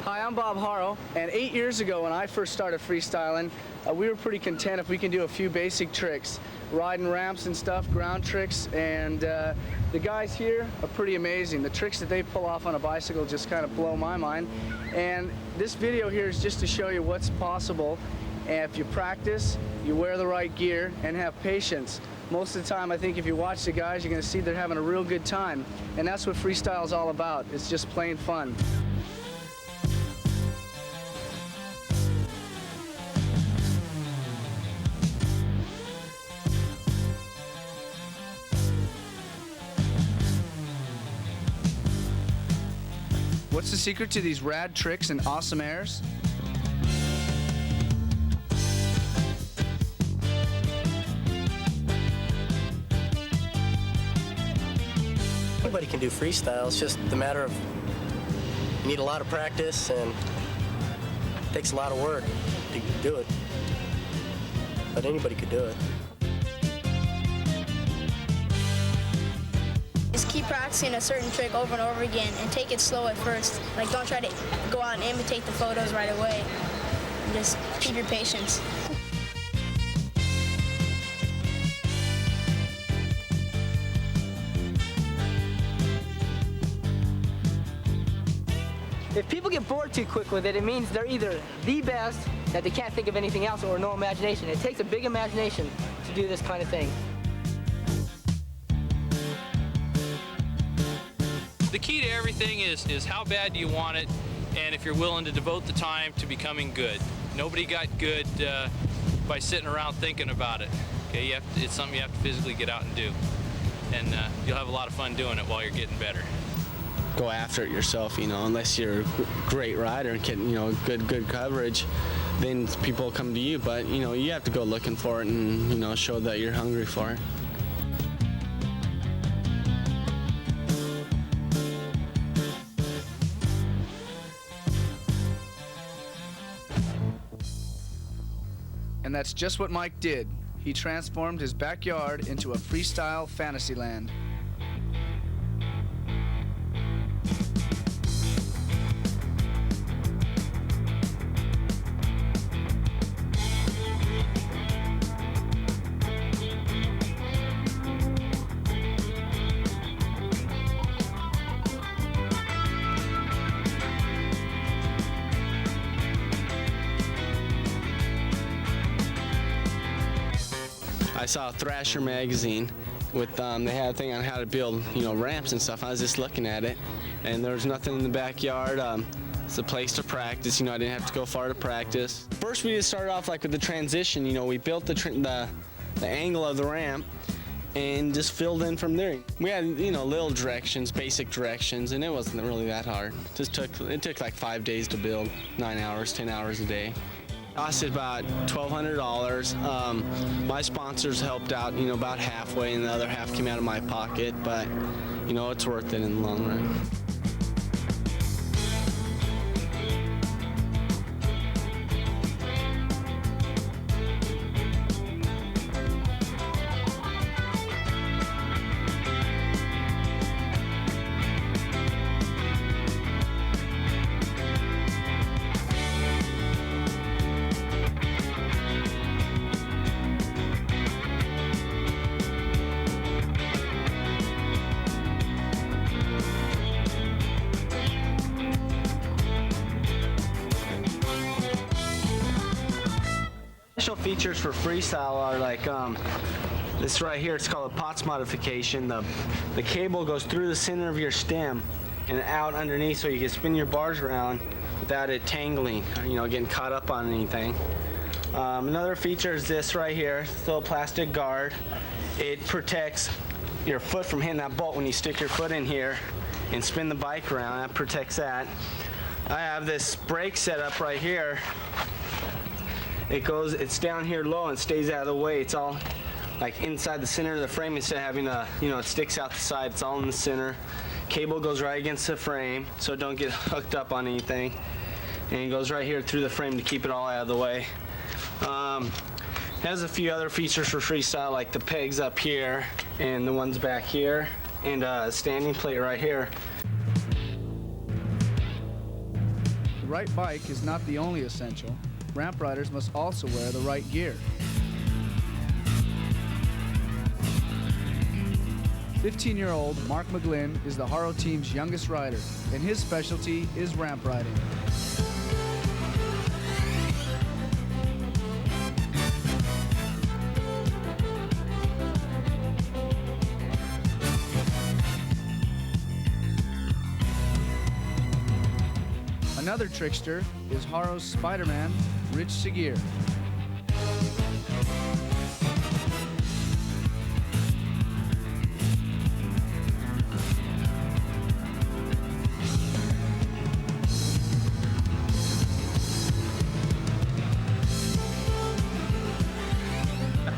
Hi, I'm Bob Harrow, and 8 years ago when I first started freestyling, we were pretty content if we can do a few basic tricks, riding ramps and stuff, ground tricks, and the guys here are pretty amazing. The tricks that they pull off on a bicycle just kind of blow my mind, and this video here is just to show you what's possible, and if you practice, you wear the right gear, and have patience. Most of the time, I think if you watch the guys, you're going to see they're having a real good time, and that's what freestyle is all about. It's just plain fun. What's the secret to these rad tricks and awesome airs? Anybody can do freestyle. It's just a matter of you need a lot of practice and it takes a lot of work to do it. But anybody could do it. Just keep practicing a certain trick over and over again and take it slow at first. Like, don't try to go out and imitate the photos right away. And just keep your patience. If people get bored too quick with it, it means they're either the best, that they can't think of anything else, or no imagination. It takes a big imagination to do this kind of thing. The key to everything is how bad do you want it, and if you're willing to devote the time to becoming good. Nobody got good by sitting around thinking about it. Okay, it's something you have to physically get out and do, and you'll have a lot of fun doing it while you're getting better. Go after it yourself, you know, unless you're a great rider and get, you know, good coverage, then people come to you, but, you know, you have to go looking for it and, you know, show that you're hungry for it. And that's just what Mike did. He transformed his backyard into a freestyle fantasy land. I saw a Thrasher magazine with, they had a thing on how to build, you know, ramps and stuff. I was just looking at it, and there was nothing in the backyard. It's a place to practice, you know, I didn't have to go far to practice. First we just started off like with the transition, you know, we built the angle of the ramp and just filled in from there. We had, you know, little directions, basic directions, and it wasn't really that hard. It took like 5 days to build, 9 hours, 10 hours a day. Costed about $1,200. My sponsors helped out, you know, about halfway, and the other half came out of my pocket, but, you know, it's worth it in the long run. Special features for freestyle are like this right here. It's called a POTS modification. The cable goes through the center of your stem and out underneath, so you can spin your bars around without it tangling, or, you know, getting caught up on anything. Another feature is this right here. It's a little plastic guard. It protects your foot from hitting that bolt when you stick your foot in here and spin the bike around. That protects that. I have this brake set up right here. It's down here low and stays out of the way. It's all like inside the center of the frame instead of having you know, it sticks out the side. It's all in the center. Cable goes right against the frame so it don't get hooked up on anything. And it goes right here through the frame to keep it all out of the way. It has a few other features for freestyle, like the pegs up here and the ones back here, and a standing plate right here. right bike is not the only essential. Ramp riders must also wear the right gear. 15-year-old Mark McGlynn is the Haro team's youngest rider, and his specialty is ramp riding. Another trickster is Haro's Spider-Man, Rich Seguir.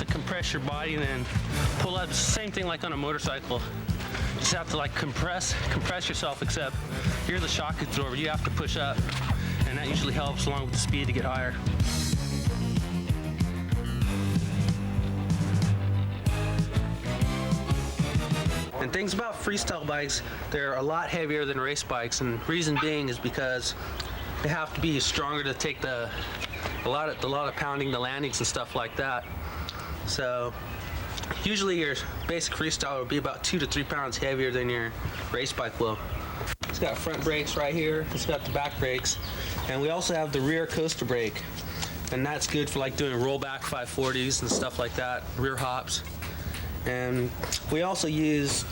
Compress your body and then pull up. Same thing like on a motorcycle. Just have to like compress yourself, except here the shock absorber, you have to push up, and that usually helps along with the speed to get higher. And things about freestyle bikes, they're a lot heavier than race bikes, and reason being is because they have to be stronger to take a lot of pounding, the landings and stuff like that. So usually your basic freestyle will be about 2 to 3 pounds heavier than your race bike will. It's got front brakes right here, it's got the back brakes, and we also have the rear coaster brake, and that's good for like doing rollback 540s and stuff like that, rear hops. And we also use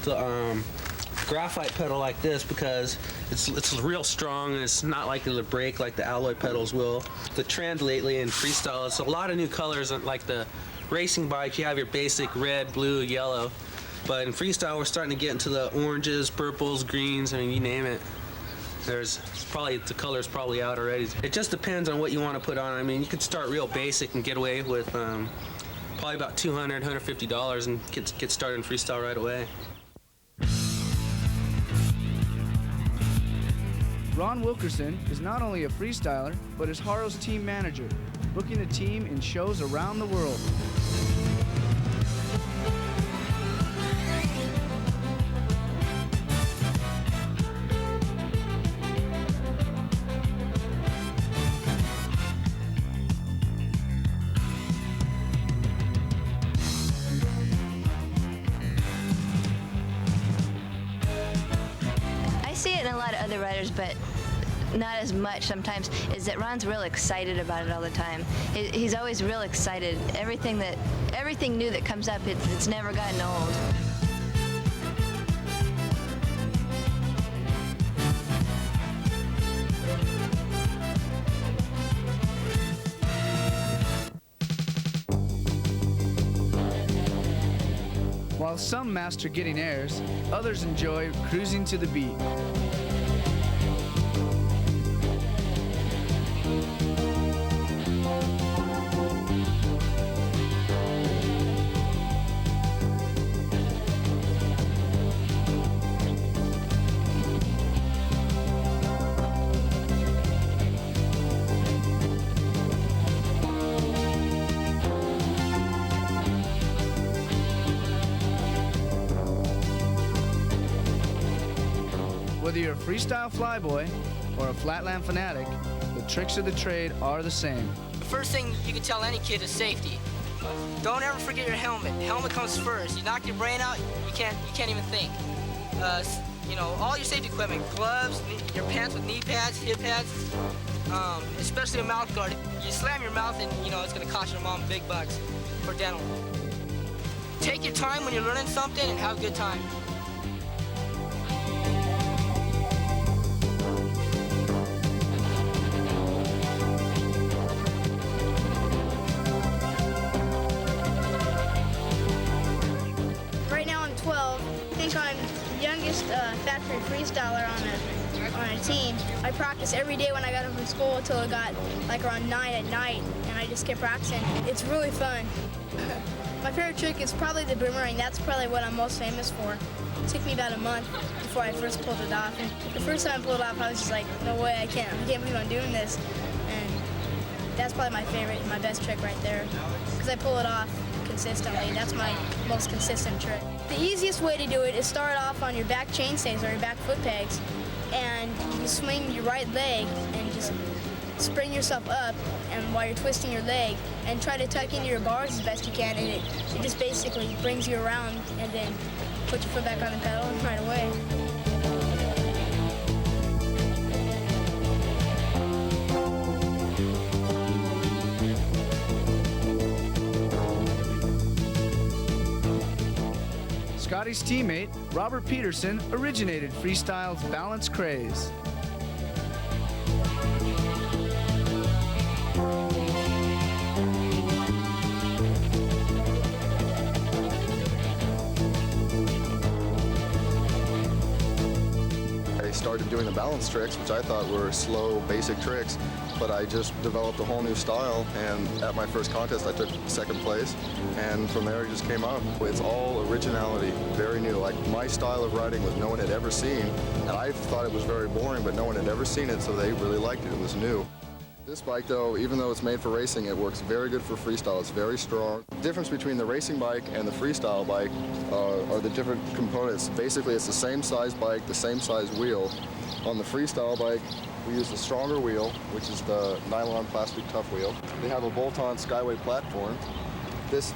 the graphite pedal like this because it's real strong and it's not likely to break like the alloy pedals will. The trend lately in freestyle is a lot of new colors. Like the racing bike, you have your basic red, blue, yellow, but in freestyle we're starting to get into the oranges, purples, greens, I mean, you name it. The color's probably out already. It just depends on what you want to put on. I mean, you could start real basic and get away with probably about $200, $150 and get started in freestyle right away. Ron Wilkerson is not only a freestyler, but is Haro's team manager, booking the team in shows around the world. I see it in a lot of other riders, but not as much sometimes, is that Ron's real excited about it all the time. He's always real excited. Everything new that comes up, it's never gotten old. While some master getting airs, others enjoy cruising to the beat. Whether you're a freestyle flyboy or a flatland fanatic, the tricks of the trade are the same. The first thing you can tell any kid is safety. Don't ever forget your helmet. Helmet comes first. You knock your brain out, you can't even think. You know, all your safety equipment, gloves, your pants with knee pads, hip pads, especially a mouth guard. You slam your mouth and, you know, it's gonna cost your mom big bucks for dental. Take your time when you're learning something and have a good time. Right now I'm 12. I think I'm the youngest factory freestyler on a team. I practice every day when I got home from school until it got like around 9 at night, and I just kept practicing. It's really fun. My favorite trick is probably the boomerang. That's probably what I'm most famous for. It took me about a month before I first pulled it off. And the first time I pulled it off, I was just like, no way, I can't believe I'm doing this. And that's probably my favorite, my best trick right there. Because I pull it off consistently. That's my most consistent trick. The easiest way to do it is start off on your back chainstays or your back foot pegs. and you swing your right leg and just spring yourself up, and while you're twisting your leg, and try to tuck into your bars as best you can, and it just basically brings you around, and then put your foot back on the pedal and right away. Scotty's teammate, Robert Peterson, originated Freestyle's balance craze. I started doing the balance tricks, which I thought were slow, basic tricks, but I just developed a whole new style, and at my first contest I took second place, and from there it just came up. It's all originality, very new. Like, my style of riding was no one had ever seen, and I thought it was very boring, but no one had ever seen it, so they really liked it. It was new. This bike, though, even though it's made for racing, it works very good for freestyle. It's very strong. The difference between the racing bike and the freestyle bike are the different components. Basically, it's the same size bike, the same size wheel. On the freestyle bike, we use the stronger wheel, which is the nylon plastic tough wheel. They have a bolt-on Skyway platform. This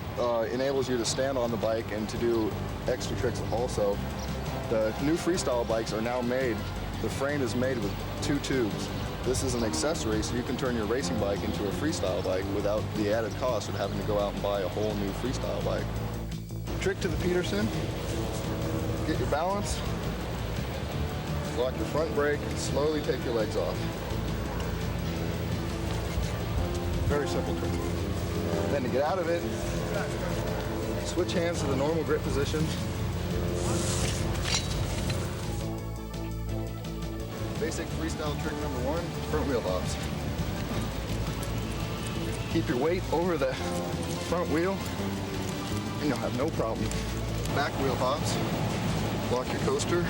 enables you to stand on the bike and to do extra tricks also. The new freestyle bikes are now made, the frame is made with 2 tubes. This is an accessory, so you can turn your racing bike into a freestyle bike without the added cost of having to go out and buy a whole new freestyle bike. Trick to the Peterson, get your balance, lock your front brake, and slowly take your legs off. Very simple trick. Then to get out of it, switch hands to the normal grip position. Basic freestyle trick number 1, front wheel hops. Keep your weight over the front wheel and you'll have no problem. Back wheel hops, lock your coaster,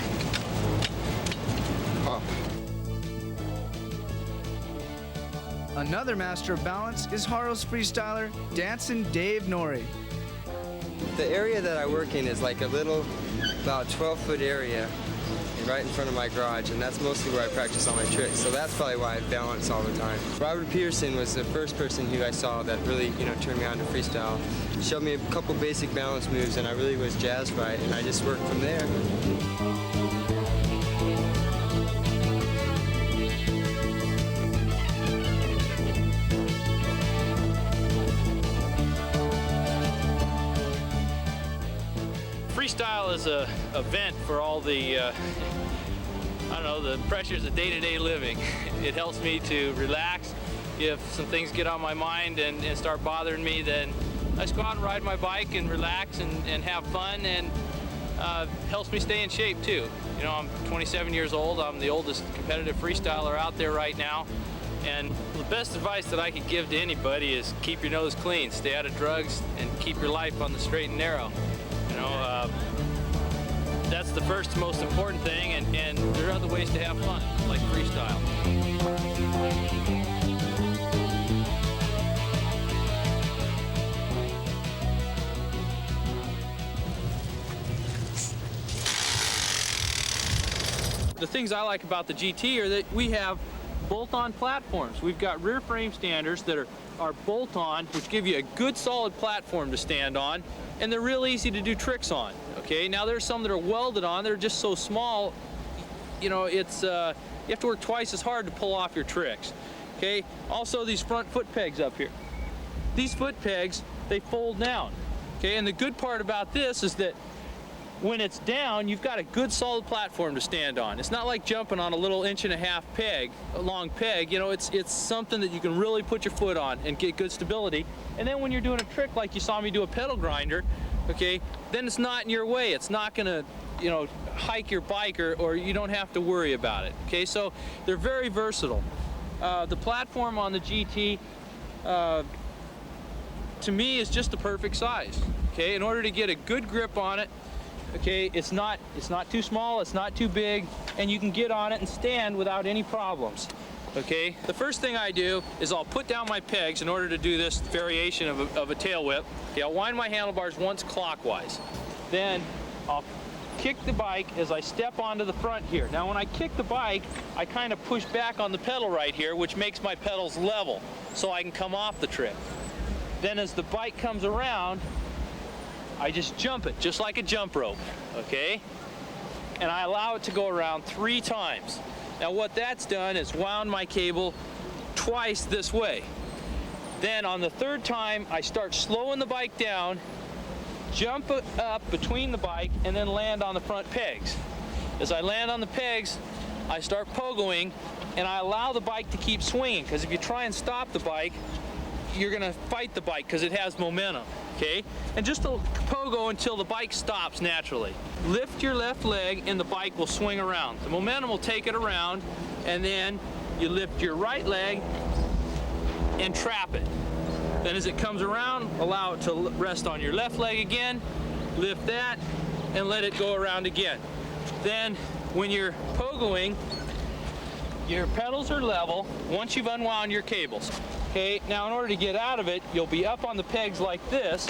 hop. Another master of balance is Harlow's freestyler, Dancin' Dave Norrie. The area that I work in is like a little, about 12-foot area right in front of my garage, and that's mostly where I practice all my tricks. So that's probably why I balance all the time. Robert Peterson was the first person who I saw that really, turned me on to freestyle. He showed me a couple basic balance moves, and I really was jazzed by it, and I just worked from there. Freestyle is a vent for all the, the pressures of day-to-day living. It helps me to relax. If some things get on my mind and start bothering me, then I just go out and ride my bike and relax and have fun, and helps me stay in shape too. I'm 27 years old. I'm the oldest competitive freestyler out there right now. And the best advice that I could give to anybody is keep your nose clean, stay out of drugs, and keep your life on the straight and narrow. That's the first most important thing, and there are other ways to have fun, like freestyle. The things I like about the GT are that we have bolt-on platforms. We've got rear frame standers that are bolt-on, which give you a good solid platform to stand on, and they're real easy to do tricks on. Okay, now there's some that are welded on. They're just so small, it's you have to work twice as hard to pull off your tricks. Okay, also these front foot pegs up here. These foot pegs, they fold down. Okay, and the good part about this is that when it's down, you've got a good solid platform to stand on. It's not like jumping on a little 1.5-inch peg, a long peg. It's something that you can really put your foot on and get good stability. And then when you're doing a trick like you saw me do a pedal grinder, okay, then it's not in your way. It's not gonna, hike your bike, or you don't have to worry about it. Okay, so they're very versatile. The platform on the GT, to me, is just the perfect size. Okay, in order to get a good grip on it, okay, it's not too small, it's not too big, and you can get on it and stand without any problems. Okay, the first thing I do is I'll put down my pegs in order to do this variation of a tail whip. Okay, I'll wind my handlebars once clockwise. Then I'll kick the bike as I step onto the front here. Now when I kick the bike, I kind of push back on the pedal right here, which makes my pedals level so I can come off the trick. Then as the bike comes around, I just jump it, just like a jump rope, okay? And I allow it to go around 3 times. Now what that's done is wound my cable twice this way. Then on the 3rd time, I start slowing the bike down, jump up between the bike, and then land on the front pegs. As I land on the pegs, I start pogoing, and I allow the bike to keep swinging, because if you try and stop the bike, you're gonna fight the bike because it has momentum, okay? And just to pogo until the bike stops naturally. Lift your left leg and the bike will swing around. The momentum will take it around, and then you lift your right leg and trap it. Then as it comes around, allow it to rest on your left leg again, lift that, and let it go around again. Then when you're pogoing, your pedals are level once you've unwound your cables. Okay, now in order to get out of it, you'll be up on the pegs like this,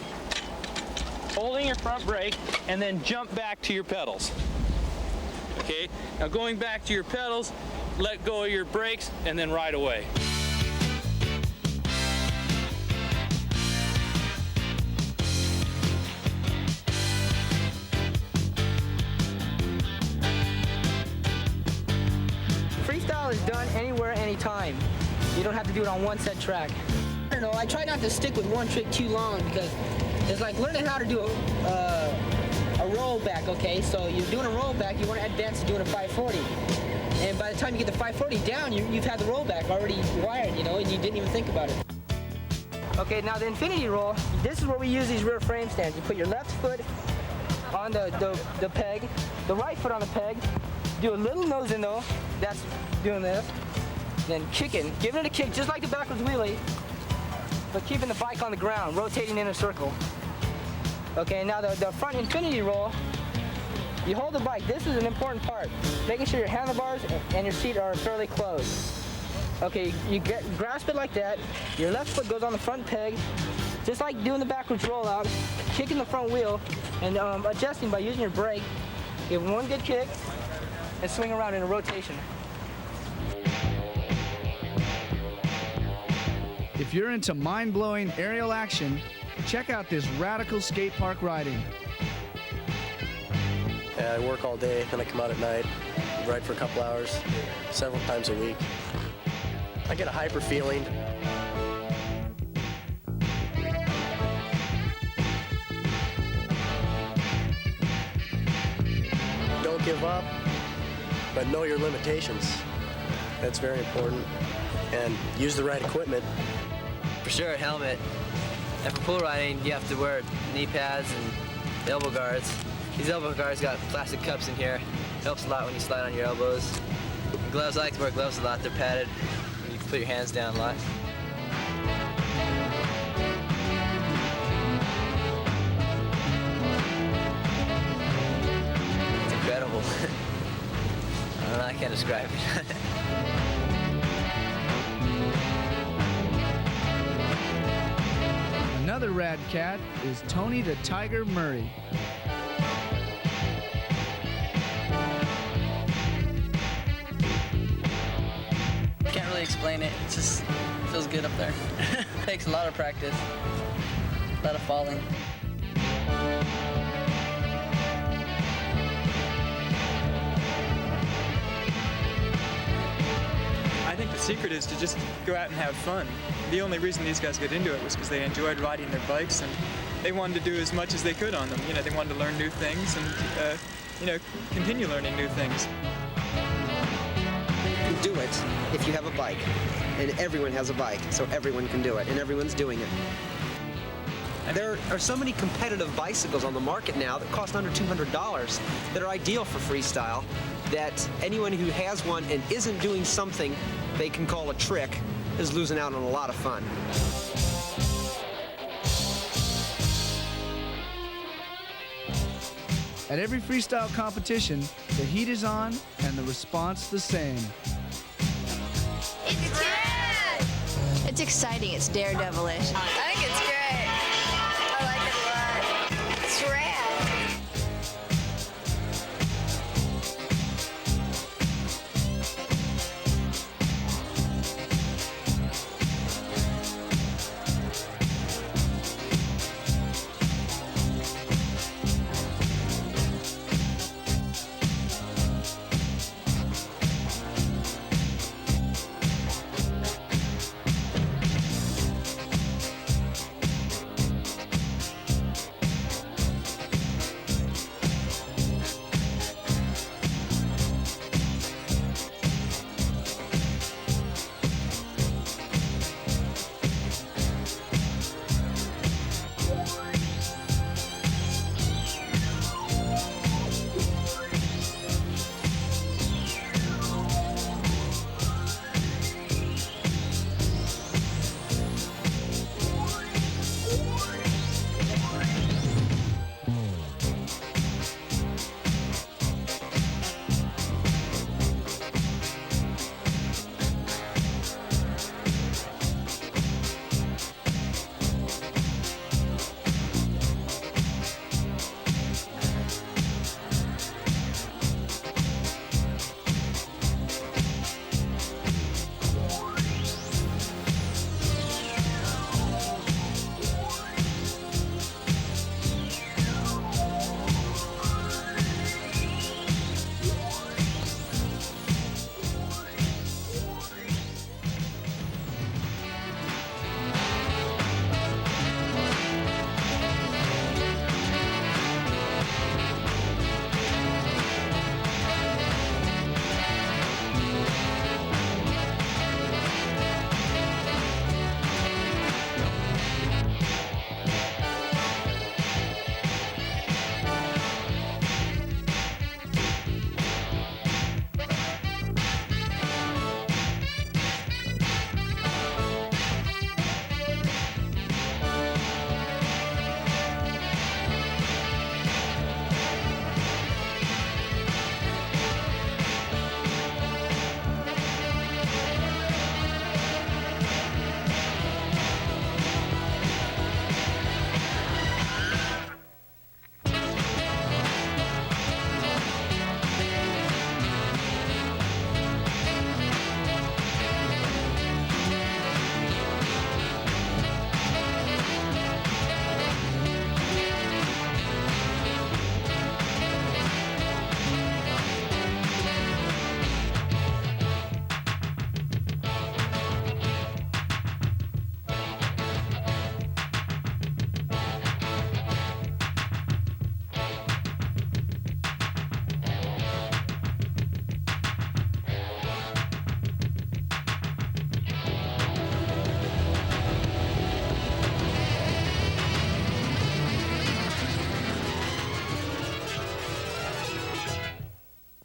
holding your front brake, and then jump back to your pedals. Okay, now going back to your pedals, let go of your brakes, and then ride away. Freestyle is done anywhere, anytime. You don't have to do it on one set track. I don't know, I try not to stick with one trick too long because it's like learning how to do a rollback, okay? So you're doing a rollback, you want to advance to doing a 540. And by the time you get the 540 down, you've had the rollback already wired, you know, and you didn't even think about it. Okay, now the infinity roll, this is where we use these rear frame stands. You put your left foot on the peg, the right foot on the peg, do a little nose in though, that's doing this. Then kicking, giving it a kick just like the backwards wheelie, but keeping the bike on the ground, rotating in a circle. Okay, now the front infinity roll, you hold the bike. This is an important part, making sure your handlebars and your seat are fairly closed. Okay, you grasp it like that, your left foot goes on the front peg, just like doing the backwards rollout, kicking the front wheel, and adjusting by using your brake. Give one good kick, and swing around in a rotation. If you're into mind-blowing aerial action, check out this radical skate park riding. Yeah, I work all day, then I come out at night, ride for a couple hours, several times a week. I get a hyper feeling. Don't give up, but know your limitations. That's very important. And use the right equipment. For sure, a helmet. And for pool riding, you have to wear knee pads and elbow guards. These elbow guards got plastic cups in here. Helps a lot when you slide on your elbows. And gloves, I like to wear gloves a lot. They're padded. You can put your hands down a lot. It's incredible. I don't know, I can't describe it. Another rad cat is Tony the Tiger Murray. Can't really explain it. It just feels good up there. Takes a lot of practice, a lot of falling. I think the secret is to just go out and have fun. The only reason these guys got into it was because they enjoyed riding their bikes and they wanted to do as much as they could on them. You know, they wanted to learn new things and, you know, continue learning new things. You can do it if you have a bike, and everyone has a bike, so everyone can do it, and everyone's doing it. There are so many competitive bicycles on the market now that cost under $200 that are ideal for freestyle, that anyone who has one and isn't doing something they can call a trick is losing out on a lot of fun. At every freestyle competition, the heat is on and the response the same. It's rad! It's exciting, it's daredevilish. I think it's great. I like it a lot. It's rad.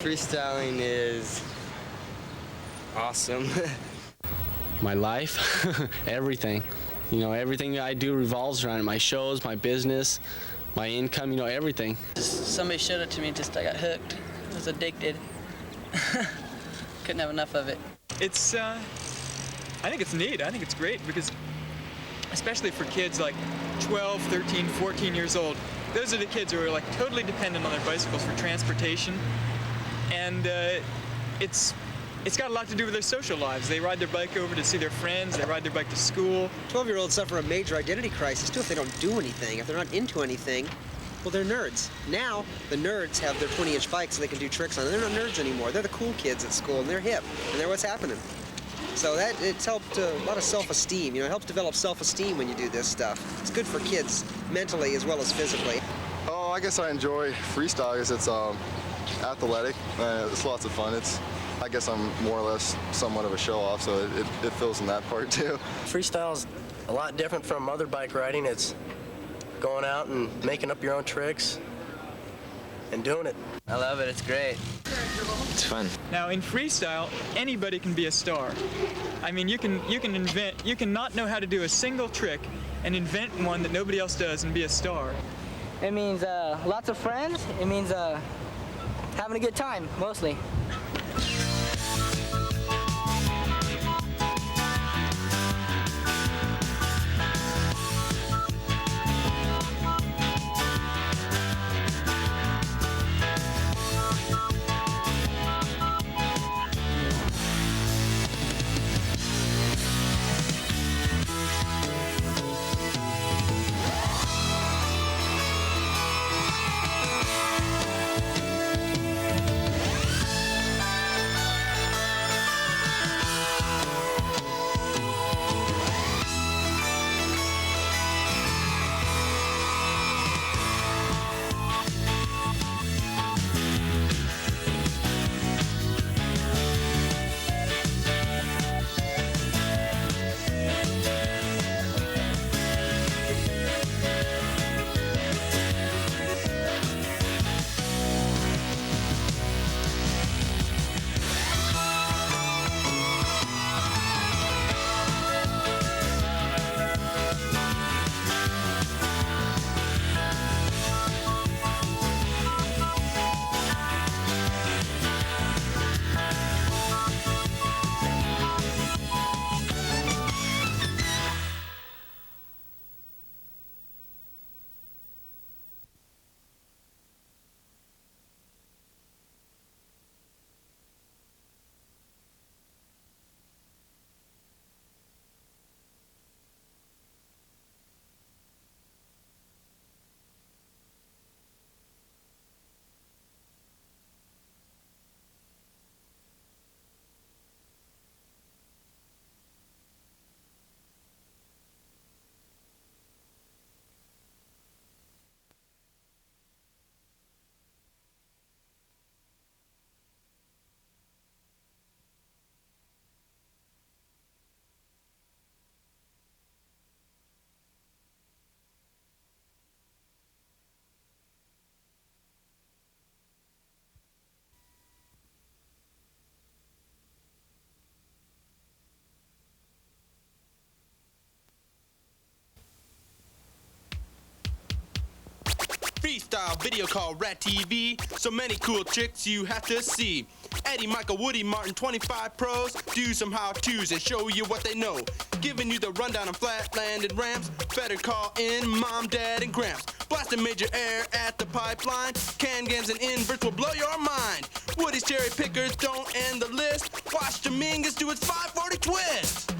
freestyling is awesome. My life, everything. You know, everything I do revolves around it. My shows, my business, my income, you know, everything. Somebody showed it to me, just I got hooked. I was addicted. Couldn't have enough of it. It's, I think it's neat. I think it's great because, especially for kids like 12, 13, 14 years old, those are the kids who are like totally dependent on their bicycles for transportation. And it's got a lot to do with their social lives. They ride their bike over to see their friends, they ride their bike to school. 12-year-olds suffer a major identity crisis, too, if they don't do anything. If they're not into anything, well, they're nerds. Now, the nerds have their 20-inch bikes so they can do tricks on it. They're not nerds anymore. They're the cool kids at school, and they're hip, and they're what's happening. So it's helped a lot of self-esteem. You know, it helps develop self-esteem when you do this stuff. It's good for kids mentally as well as physically. Oh, I guess I enjoy freestyle because it's athletic. It's lots of fun. I guess I'm more or less somewhat of a show-off, so it fills in that part too. Freestyle's a lot different from other bike riding. It's going out and making up your own tricks and doing it. I love it. It's great. It's fun. Now, in freestyle, anybody can be a star. I mean, you can not know how to do a single trick and invent one that nobody else does and be a star. It means lots of friends. It means having a good time, mostly. Freestyle video called Rat TV. So many cool tricks you have to see. Eddie, Michael, Woody, Martin, 25 pros. Do some how-tos and show you what they know. Giving you the rundown on flatland and ramps. Better call in Mom, Dad, and Gramps. Blasting major air at the pipeline. Can gams and inverts will blow your mind. Woody's cherry pickers don't end the list. Watch Dominguez do its 540 twist.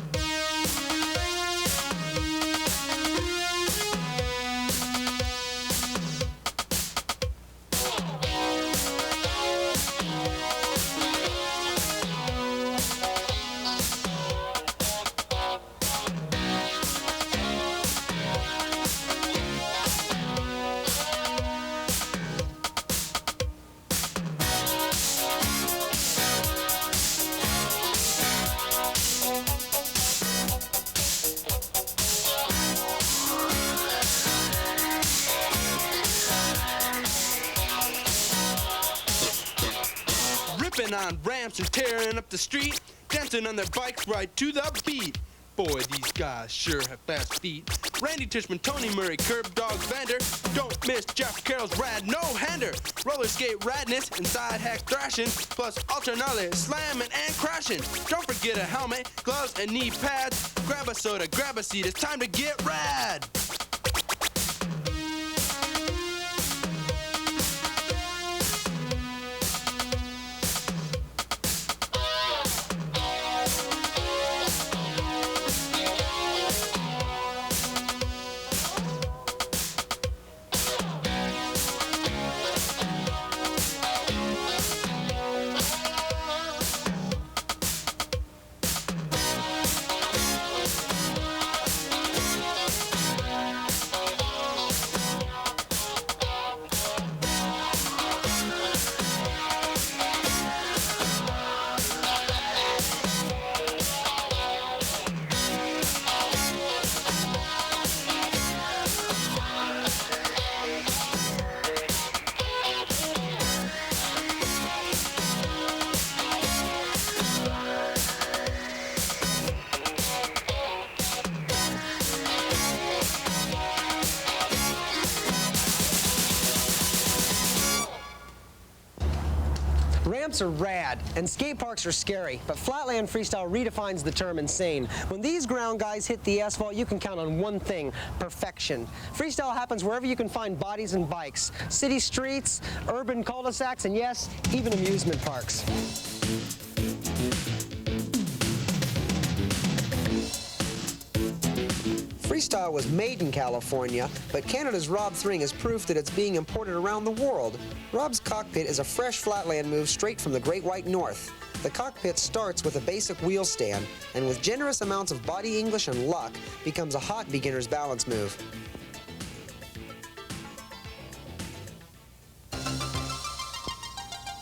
Riding on ramps and tearing up the street, dancing on their bikes right to the beat. Boy, these guys sure have fast feet. Randy Tishman, Tony Murray, Curb Dog Vander. Don't miss Jeff Carroll's rad no-hander. Roller skate radness and side hack thrashing, plus alternate slamming and crashing. Don't forget a helmet, gloves, and knee pads. Grab a soda, grab a seat, it's time to get rad. Ramps are rad, and skate parks are scary, but Flatland Freestyle redefines the term insane. When these ground guys hit the asphalt, you can count on one thing: perfection. Freestyle happens wherever you can find bodies and bikes. City streets, urban cul-de-sacs, and yes, even amusement parks. Freestyle was made in California, but Canada's Rob Thring is proof that it's being imported around the world. Rob's cockpit is a fresh flatland move straight from the Great White North. The cockpit starts with a basic wheel stand, and with generous amounts of body English and luck, becomes a hot beginner's balance move.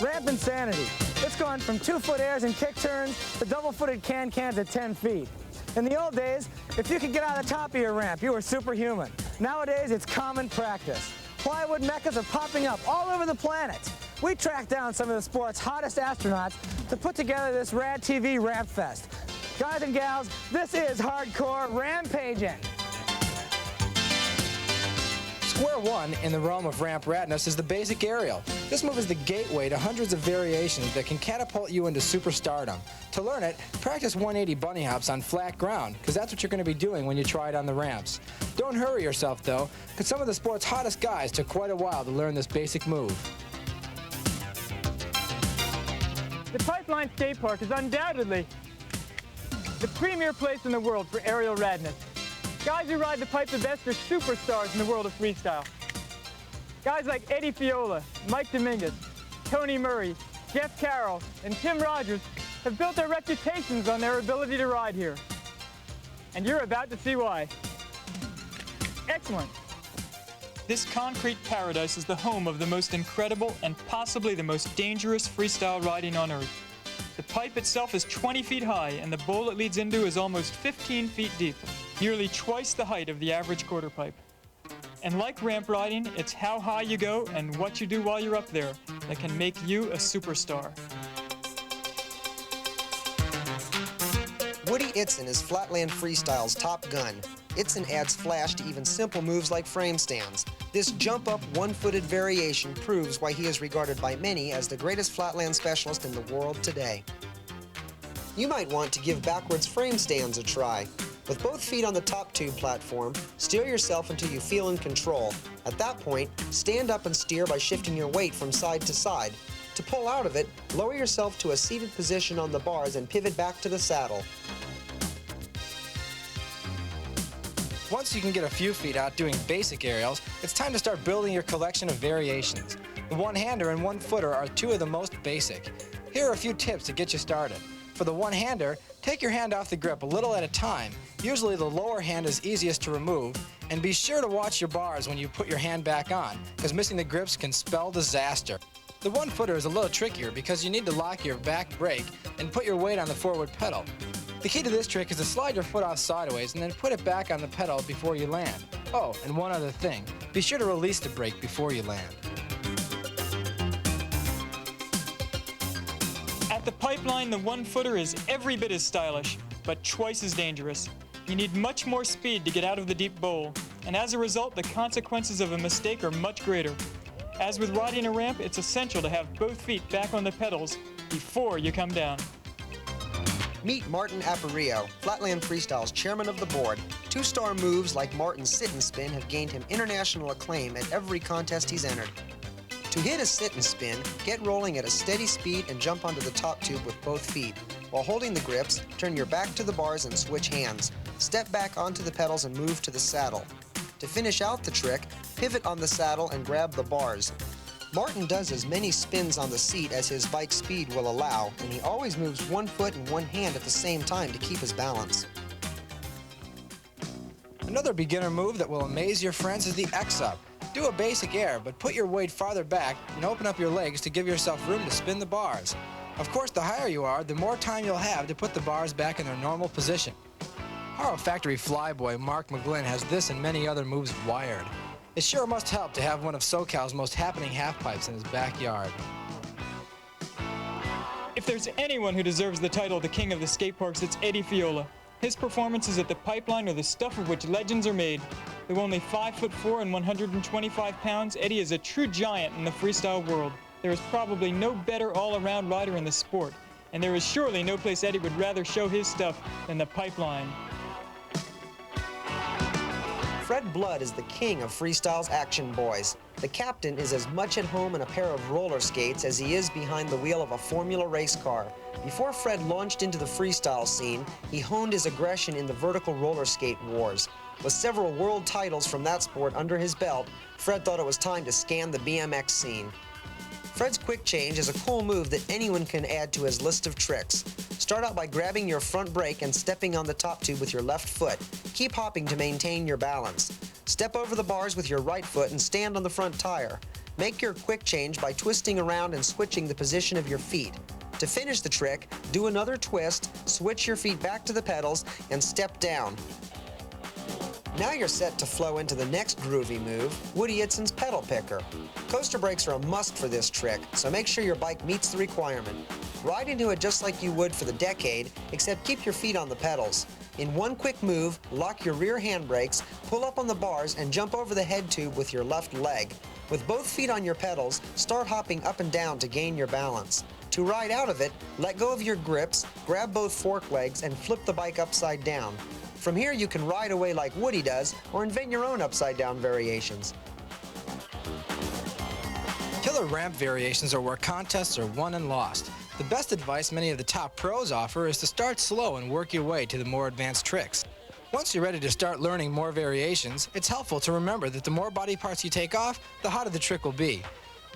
Ramp insanity. It's gone from 2-foot airs and kick turns to double-footed can-cans at 10 feet. In the old days, if you could get on the top of your ramp, you were superhuman. Nowadays, it's common practice. Plywood meccas are popping up all over the planet. We tracked down some of the sport's hottest astronauts to put together this Rad TV Ramp Fest. Guys and gals, this is hardcore rampaging. Square one in the realm of ramp radness is the basic aerial. This move is the gateway to hundreds of variations that can catapult you into superstardom. To learn it, practice 180 bunny hops on flat ground, because that's what you're going to be doing when you try it on the ramps. Don't hurry yourself, though, because some of the sport's hottest guys took quite a while to learn this basic move. The Pipeline Skate Park is undoubtedly the premier place in the world for aerial radness. Guys who ride the pipe the best are superstars in the world of freestyle. Guys like Eddie Fiola, Mike Dominguez, Tony Murray, Jeff Carroll, and Tim Rogers have built their reputations on their ability to ride here. And you're about to see why. Excellent. This concrete paradise is the home of the most incredible and possibly the most dangerous freestyle riding on Earth. The pipe itself is 20 feet high, and the bowl it leads into is almost 15 feet deep, nearly twice the height of the average quarter pipe. And like ramp riding, it's how high you go and what you do while you're up there that can make you a superstar. Woody Itzen is Flatland Freestyle's top gun. Itzen adds flash to even simple moves like frame stands. This jump-up, one-footed variation proves why he is regarded by many as the greatest flatland specialist in the world today. You might want to give backwards frame stands a try. With both feet on the top tube platform, steer yourself until you feel in control. At that point, stand up and steer by shifting your weight from side to side. To pull out of it, lower yourself to a seated position on the bars and pivot back to the saddle. Once you can get a few feet out doing basic aerials, it's time to start building your collection of variations. The one-hander and one-footer are two of the most basic. Here are a few tips to get you started. For the one-hander, take your hand off the grip a little at a time. Usually the lower hand is easiest to remove, and be sure to watch your bars when you put your hand back on, because missing the grips can spell disaster. The one-footer is a little trickier because you need to lock your back brake and put your weight on the forward pedal. The key to this trick is to slide your foot off sideways and then put it back on the pedal before you land. Oh, and one other thing, be sure to release the brake before you land. pipeline, the one-footer is every bit as stylish, but twice as dangerous. You need much more speed to get out of the deep bowl, and as a result, the consequences of a mistake are much greater. As with riding a ramp, it's essential to have both feet back on the pedals before you come down. Meet Martin Aparicio, Flatland Freestyle's chairman of the board. Two-star moves like Martin's sit and spin have gained him international acclaim at every contest he's entered. To hit a sit and spin, get rolling at a steady speed and jump onto the top tube with both feet. While holding the grips, turn your back to the bars and switch hands. Step back onto the pedals and move to the saddle. To finish out the trick, pivot on the saddle and grab the bars. Martin does as many spins on the seat as his bike speed will allow, and he always moves one foot and one hand at the same time to keep his balance. Another beginner move that will amaze your friends is the X-Up. Do a basic air, but put your weight farther back and open up your legs to give yourself room to spin the bars. Of course, the higher you are, the more time you'll have to put the bars back in their normal position. Our factory flyboy Mark McGlynn has this and many other moves wired. It sure must help to have one of SoCal's most happening half-pipes in his backyard. If there's anyone who deserves the title the king of the skate parks, it's Eddie Fiola. His performances at the pipeline are the stuff of which legends are made. Though only 5'4" and 125 pounds, Eddie is a true giant in the freestyle world. There is probably no better all-around rider in the sport, and there is surely no place Eddie would rather show his stuff than the pipeline. Fred Blood is the king of freestyle's action boys. The captain is as much at home in a pair of roller skates as he is behind the wheel of a Formula race car. Before Fred launched into the freestyle scene, he honed his aggression in the vertical roller skate wars. With several world titles from that sport under his belt, Fred thought it was time to scan the BMX scene. Fred's quick change is a cool move that anyone can add to his list of tricks. Start out by grabbing your front brake and stepping on the top tube with your left foot. Keep hopping to maintain your balance. Step over the bars with your right foot and stand on the front tire. Make your quick change by twisting around and switching the position of your feet. To finish the trick, do another twist, switch your feet back to the pedals, and step down. Now you're set to flow into the next groovy move, Woody Itzon's pedal picker. Coaster brakes are a must for this trick, so make sure your bike meets the requirement. Ride into it just like you would for the Decade, except keep your feet on the pedals. In one quick move, lock your rear handbrakes, pull up on the bars, and jump over the head tube with your left leg. With both feet on your pedals, start hopping up and down to gain your balance. To ride out of it, let go of your grips, grab both fork legs, and flip the bike upside down. From here, you can ride away like Woody does, or invent your own upside-down variations. Killer ramp variations are where contests are won and lost. The best advice many of the top pros offer is to start slow and work your way to the more advanced tricks. Once you're ready to start learning more variations, it's helpful to remember that the more body parts you take off, the hotter the trick will be.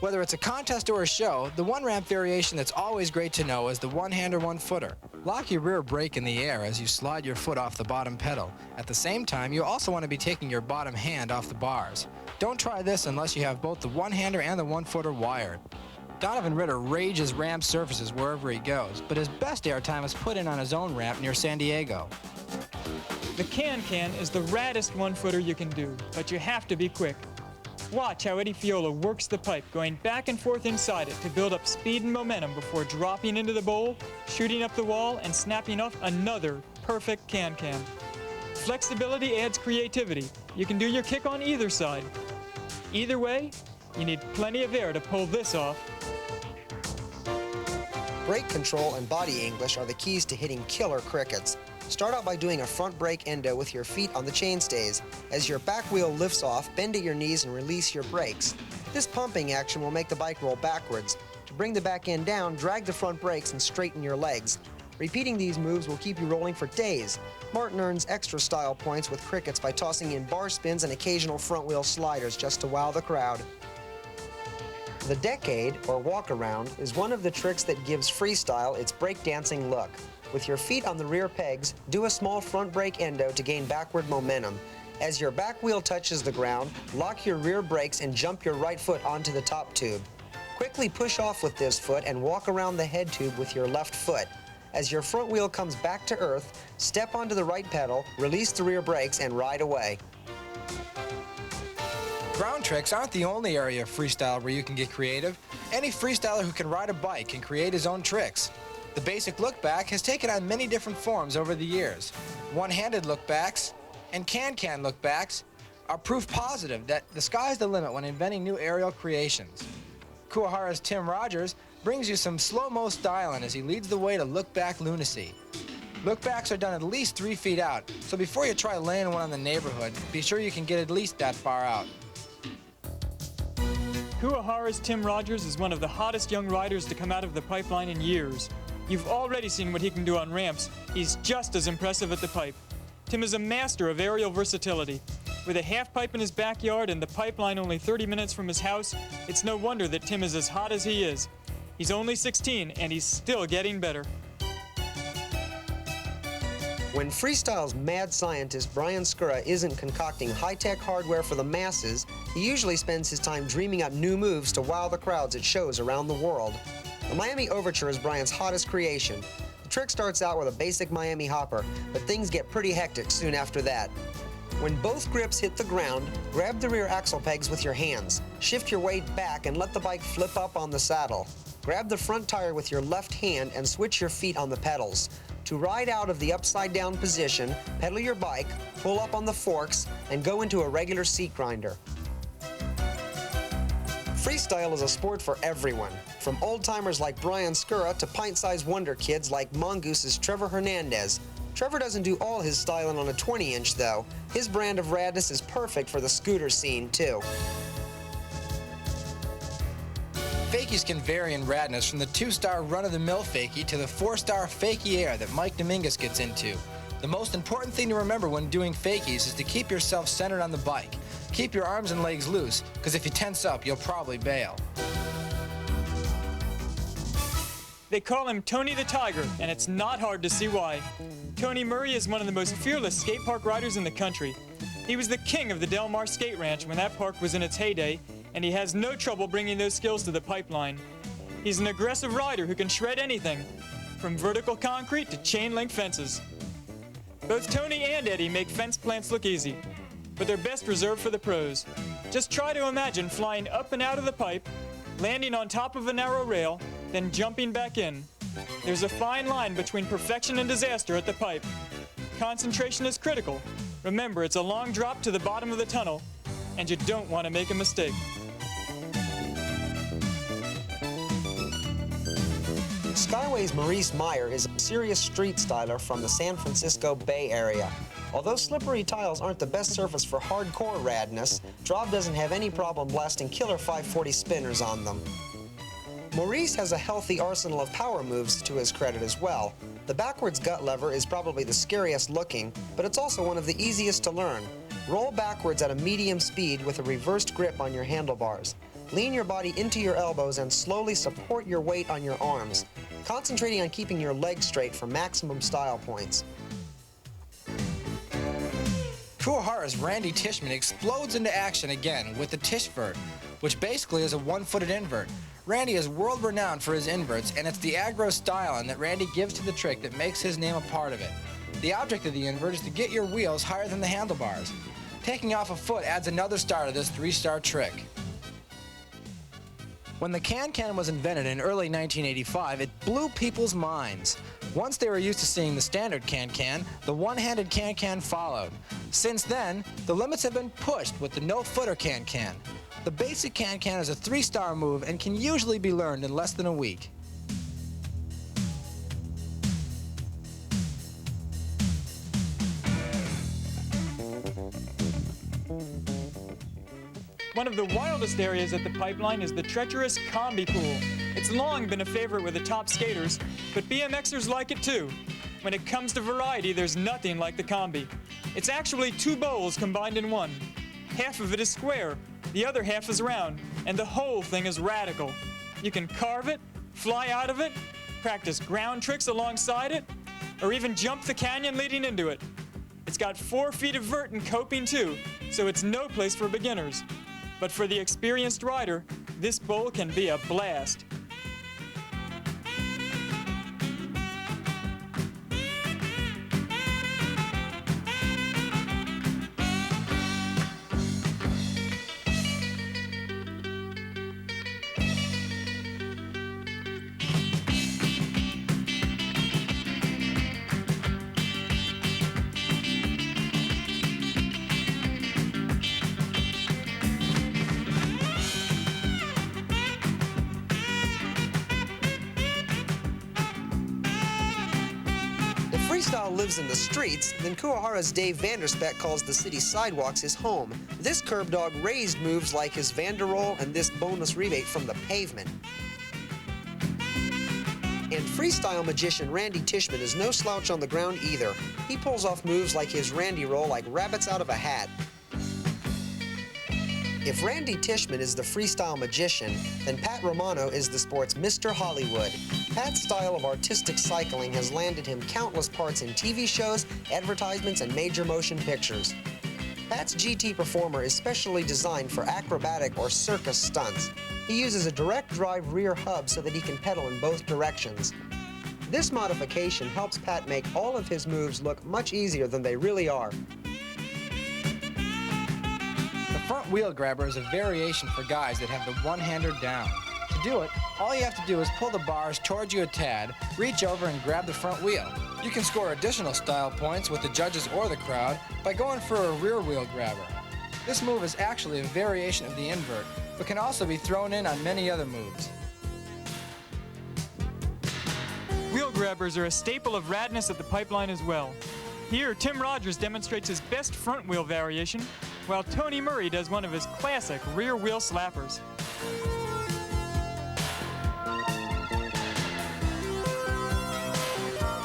Whether it's a contest or a show, the one ramp variation that's always great to know is the one-hander, one-footer. Lock your rear brake in the air as you slide your foot off the bottom pedal. At the same time, you also want to be taking your bottom hand off the bars. Don't try this unless you have both the one-hander and the one-footer wired. Donovan Ritter rages ramp surfaces wherever he goes, but his best airtime is put in on his own ramp near San Diego. The can-can is the raddest one-footer you can do, but you have to be quick. Watch how Eddie Fiola works the pipe, going back and forth inside it to build up speed and momentum before dropping into the bowl, shooting up the wall, and snapping off another perfect can-can. Flexibility adds creativity. You can do your kick on either side. Either way, you need plenty of air to pull this off. Brake control and body English are the keys to hitting killer crickets. Start out by doing a front brake endo with your feet on the chainstays. As your back wheel lifts off, bend at your knees and release your brakes. This pumping action will make the bike roll backwards. To bring the back end down, drag the front brakes and straighten your legs. Repeating these moves will keep you rolling for days. Martin earns extra style points with crickets by tossing in bar spins and occasional front wheel sliders just to wow the crowd. The Decade, or walk-around, is one of the tricks that gives freestyle its breakdancing look. With your feet on the rear pegs, do a small front brake endo to gain backward momentum. As your back wheel touches the ground, lock your rear brakes and jump your right foot onto the top tube. Quickly push off with this foot and walk around the head tube with your left foot. As your front wheel comes back to earth, step onto the right pedal, release the rear brakes, and ride away. Ground tricks aren't the only area of freestyle where you can get creative. Any freestyler who can ride a bike can create his own tricks. The basic look-back has taken on many different forms over the years. One-handed look-backs and can-can look-backs are proof positive that the sky's the limit when inventing new aerial creations. Kuahara's Tim Rogers brings you some slow-mo styling as he leads the way to look-back lunacy. Look-backs are done at least 3 feet out, so before you try laying one on the neighborhood, be sure you can get at least that far out. Kuahara's Tim Rogers is one of the hottest young riders to come out of the pipeline in years. You've already seen what he can do on ramps. He's just as impressive at the pipe. Tim is a master of aerial versatility. With a half pipe in his backyard and the pipeline only 30 minutes from his house, it's no wonder that Tim is as hot as he is. He's only 16 and he's still getting better. When Freestyle's mad scientist Brian Skura isn't concocting high-tech hardware for the masses, he usually spends his time dreaming up new moves to wow the crowds at shows around the world. The Miami Overture is Brian's hottest creation. The trick starts out with a basic Miami hopper, but things get pretty hectic soon after that. When both grips hit the ground, grab the rear axle pegs with your hands. Shift your weight back and let the bike flip up on the saddle. Grab the front tire with your left hand and switch your feet on the pedals. To ride out of the upside-down position, pedal your bike, pull up on the forks, and go into a regular seat grinder. Freestyle is a sport for everyone, from old-timers like Brian Skura to pint-sized wonder kids like Mongoose's Trevor Hernandez. Trevor doesn't do all his styling on a 20-inch, though. His brand of Raddest is perfect for the scooter scene, too. Fakies can vary in radness from the 2-star run-of-the-mill fakie to the 4-star fakie air that Mike Dominguez gets into. The most important thing to remember when doing fakies is to keep yourself centered on the bike. Keep your arms and legs loose, because if you tense up, you'll probably bail. They call him Tony the Tiger, and it's not hard to see why. Tony Murray is one of the most fearless skate park riders in the country. He was the king of the Del Mar Skate Ranch when that park was in its heyday, and he has no trouble bringing those skills to the pipeline. He's an aggressive rider who can shred anything, from vertical concrete to chain-link fences. Both Tony and Eddie make fence plants look easy, but they're best reserved for the pros. Just try to imagine flying up and out of the pipe, landing on top of a narrow rail, then jumping back in. There's a fine line between perfection and disaster at the pipe. Concentration is critical. Remember, it's a long drop to the bottom of the tunnel, and you don't want to make a mistake. Skyway's Maurice Meyer is a serious street styler from the San Francisco Bay Area. Although slippery tiles aren't the best surface for hardcore radness, Drav doesn't have any problem blasting killer 540 spinners on them. Maurice has a healthy arsenal of power moves to his credit as well. The backwards gut lever is probably the scariest looking, but it's also one of the easiest to learn. Roll backwards at a medium speed with a reversed grip on your handlebars. Lean your body into your elbows and slowly support your weight on your arms, concentrating on keeping your legs straight for maximum style points. Kuahara's Randy Tishman explodes into action again with the Tishvert, which basically is a one-footed invert. Randy is world-renowned for his inverts, and it's the aggro styling that Randy gives to the trick that makes his name a part of it. The object of the invert is to get your wheels higher than the handlebars. Taking off a foot adds another star to this 3-star trick. When the can-can was invented in early 1985, it blew people's minds. Once they were used to seeing the standard can-can, the one-handed can-can followed. Since then, the limits have been pushed with the no-footer can-can. The basic can-can is a 3-star move and can usually be learned in less than a week. One of the wildest areas at the pipeline is the treacherous combi pool. It's long been a favorite with the top skaters, but BMXers like it too. When it comes to variety, there's nothing like the combi. It's actually 2 bowls combined in one. Half of it is square, the other half is round, and the whole thing is radical. You can carve it, fly out of it, practice ground tricks alongside it, or even jump the canyon leading into it. It's got 4 feet of vert and coping too, so it's no place for beginners. But for the experienced rider, this bowl can be a blast. freestyle lives in the streets, then Kuwahara's Dave Vanderspeck calls the city's sidewalks his home. This curb dog raised moves like his Vanderroll and this boneless rebate from the pavement. And freestyle magician Randy Tishman is no slouch on the ground either. He pulls off moves like his Randy roll like rabbits out of a hat. If Randy Tishman is the freestyle magician, then Pat Romano is the sport's Mr. Hollywood. Pat's style of artistic cycling has landed him countless parts in TV shows, advertisements, and major motion pictures. Pat's GT Performer is specially designed for acrobatic or circus stunts. He uses a direct drive rear hub so that he can pedal in both directions. This modification helps Pat make all of his moves look much easier than they really are. The front wheel grabber is a variation for guys that have the one-hander down. To do it, all you have to do is pull the bars towards you a tad, reach over and grab the front wheel. You can score additional style points with the judges or the crowd by going for a rear wheel grabber. This move is actually a variation of the invert, but can also be thrown in on many other moves. Wheel grabbers are a staple of Raddest at the pipeline as well. Here, Tim Rogers demonstrates his best front wheel variation, while Tony Murray does one of his classic rear wheel slappers.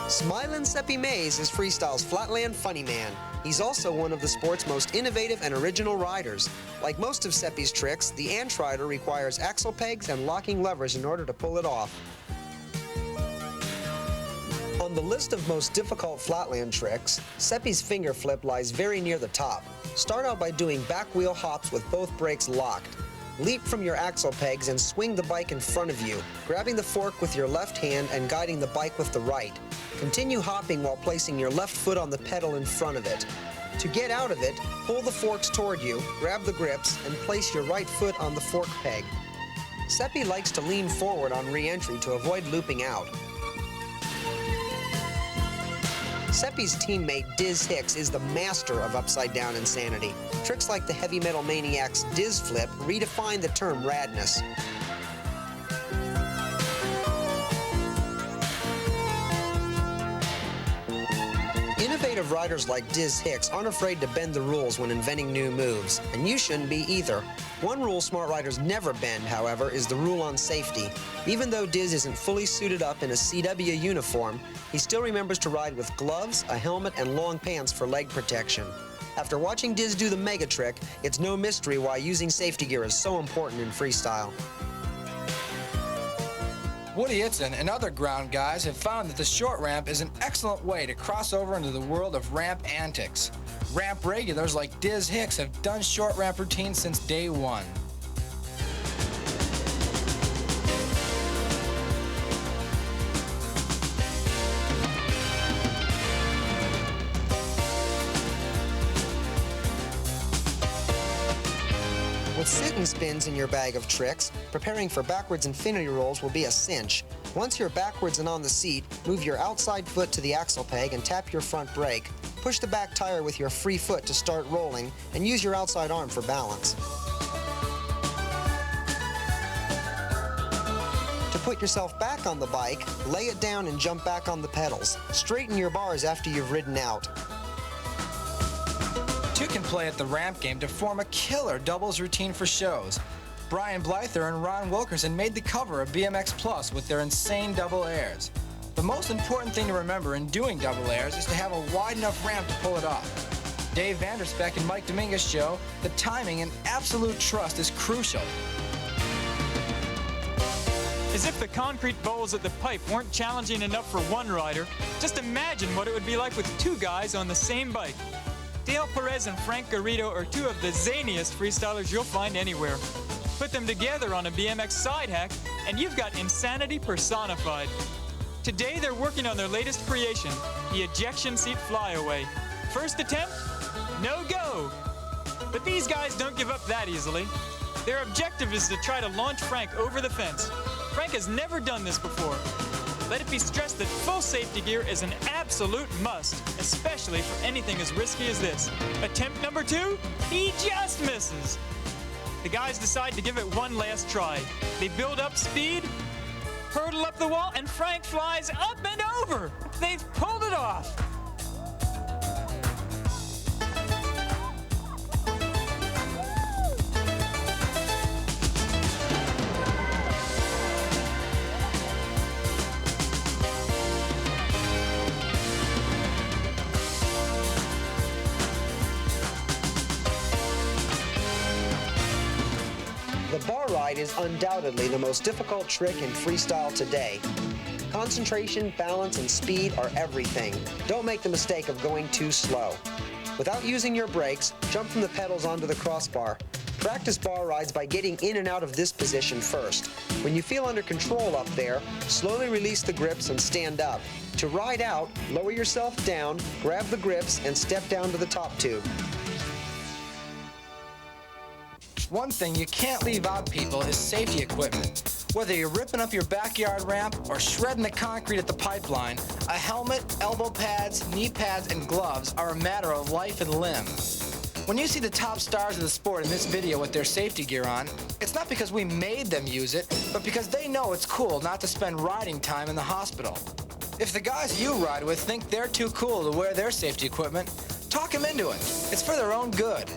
Smilin' Seppi Mays is freestyle's flatland funny man. He's also one of the sport's most innovative and original riders. Like most of Seppi's tricks, the Antrider requires axle pegs and locking levers in order to pull it off. On the list of most difficult flatland tricks, Seppi's finger flip lies very near the top. Start out by doing back wheel hops with both brakes locked. Leap from your axle pegs and swing the bike in front of you, grabbing the fork with your left hand and guiding the bike with the right. Continue hopping while placing your left foot on the pedal in front of it. To get out of it, pull the forks toward you, grab the grips, and place your right foot on the fork peg. Seppi likes to lean forward on re-entry to avoid looping out. Seppi's teammate Diz Hicks is the master of upside-down insanity. Tricks like the heavy metal maniac's Diz Flip redefine the term radness. Innovative riders like Diz Hicks aren't afraid to bend the rules when inventing new moves, and you shouldn't be either. One rule smart riders never bend, however, is the rule on safety. Even though Diz isn't fully suited up in a CW uniform, he still remembers to ride with gloves, a helmet, and long pants for leg protection. After watching Diz do the mega trick, it's no mystery why using safety gear is so important in freestyle. Woody Itzen and other ground guys have found that the short ramp is an excellent way to cross over into the world of ramp antics. Ramp regulars like Diz Hicks have done short ramp routines since day one. With sit-and spins in your bag of tricks, preparing for backwards infinity rolls will be a cinch. Once you're backwards and on the seat, move your outside foot to the axle peg and tap your front brake. Push the back tire with your free foot to start rolling, and use your outside arm for balance. To put yourself back on the bike, lay it down and jump back on the pedals. Straighten your bars after you've ridden out. Two can play at the ramp game to form a killer doubles routine for shows. Brian Blyther and Ron Wilkerson made the cover of BMX Plus with their insane double airs. The most important thing to remember in doing double airs is to have a wide enough ramp to pull it off. Dave Vanderspeck and Mike Dominguez show that timing and absolute trust is crucial. As if the concrete bowls at the pipe weren't challenging enough for one rider, just imagine what it would be like with two guys on the same bike. Dale Perez and Frank Garrido are two of the zaniest freestylers you'll find anywhere. Put them together on a BMX side hack, and you've got insanity personified. Today, they're working on their latest creation, the ejection seat flyaway. First attempt? No go! But these guys don't give up that easily. Their objective is to try to launch Frank over the fence. Frank has never done this before. Let it be stressed that full safety gear is an absolute must, especially for anything as risky as this. Attempt number 2, he just misses. The guys decide to give it one last try. They build up speed, hurdle up the wall, and Frank flies up and over. They've pulled it off. ride is undoubtedly the most difficult trick in freestyle today. Concentration, balance, and speed are everything. Don't make the mistake of going too slow. Without using your brakes, jump from the pedals onto the crossbar. Practice bar rides by getting in and out of this position first. When you feel under control up there, slowly release the grips and stand up. To ride out, lower yourself down, grab the grips, and step down to the top tube. One thing you can't leave out, people, is safety equipment. Whether you're ripping up your backyard ramp or shredding the concrete at the pipeline, a helmet, elbow pads, knee pads, and gloves are a matter of life and limb. When you see the top stars of the sport in this video with their safety gear on, it's not because we made them use it, but because they know it's cool not to spend riding time in the hospital. If the guys you ride with think they're too cool to wear their safety equipment, talk them into it. It's for their own good.